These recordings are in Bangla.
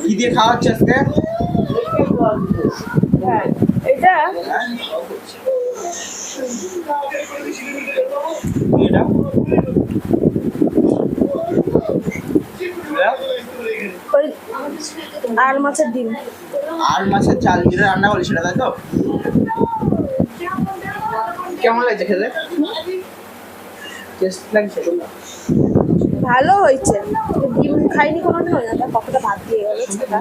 কি দিয়ে খাওয়া হচ্ছে আজকে? হ্যাঁ এটা এটা ওই আর মাছের ডিম। আর মাছের চাল যেটা রান্না করি সেটা, তাই তো? কেমন লাগছে খেতে? টেস্ট লাগছে? ভালো হয়েছে। ডিম খাইনি কোনোদিন, ওই জন্য কতটা ভাত দিয়ে গেল সেটা।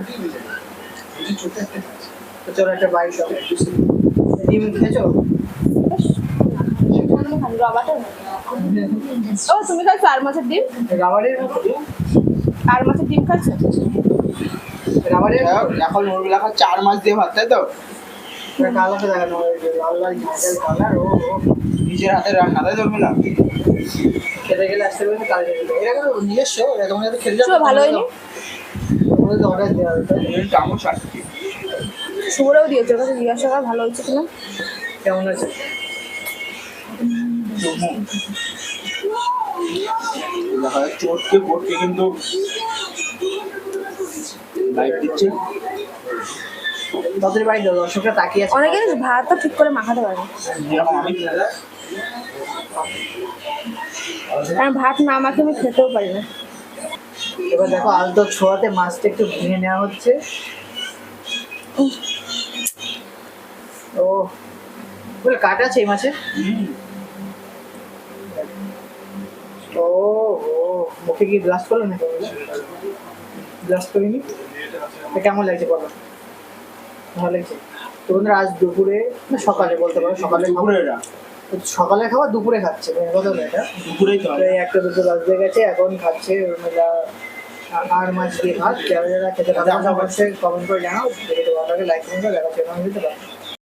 চলো একটা বাইক দাও। ডিম খেয়েছো? ও তুমি খাচ্ছো আর মাছের ডিম? রাবারের মতো? আর মাছের ডিম খাচ্ছো? রাবারের এখন ওরগুলা খাচ্ছে 4 মাস দিয়ে ভাত, তাই তো? কালারটা দেখানো লাল লাল ঝাঁঝাল কালার। ও নিজের হাতের রান্না, তাই তো? ওরগুলা খেতে গেলে আসতে পারবে কালকে। এটা কিন্তু নিজস্ব, তোমার যাতে খেতে যাবে ভালো হয়নি? তোমাদের তো অর্ডার দেওয়া হবে, চামচ 60। শুভরাও দিয়েছে, ওর কাছে জিজ্ঞাসা করা ভালো হয়েছে কিনা। কেমন আছে? চটকে পটকে কিন্তু লাইভ দিচ্ছে। তাদের বাড়ি দর্শকরা তাকিয়ে আছে। অনেকে ভাত তো ঠিক করে মাখাতে পারে না, কারণ ভাত না মাখে আমি খেতেও পারি না। এবার দেখো আলতো ছোঁয়াতে মাছটা একটু ভেঙে নেওয়া হচ্ছে। ও বলে কাটা আছে এই মাছে। ও ও মুখে কি ব্লাস্ট করলো না? ব্লাস্ট করিনি। কেমন লাগছে বলো? ভালো লাগছে তো বন্ধুরা। আজ দুপুরে না সকালে বলতে পারো, সকালে খাওয়া দুপুরে খাচ্ছে, কথা হলো এটা দুপুরেই তো। একটা দুটো বাজতে গেছে, এখন খাচ্ছে মেলা আর মাছ দিয়ে ভাত। যারা যারা খেতে পারে অবশ্যই কমেন্ট করে জানাও। ভিডিওটা ভালো লাগে লাইক করুন, দেখা চ্যানেল দিতে পারো।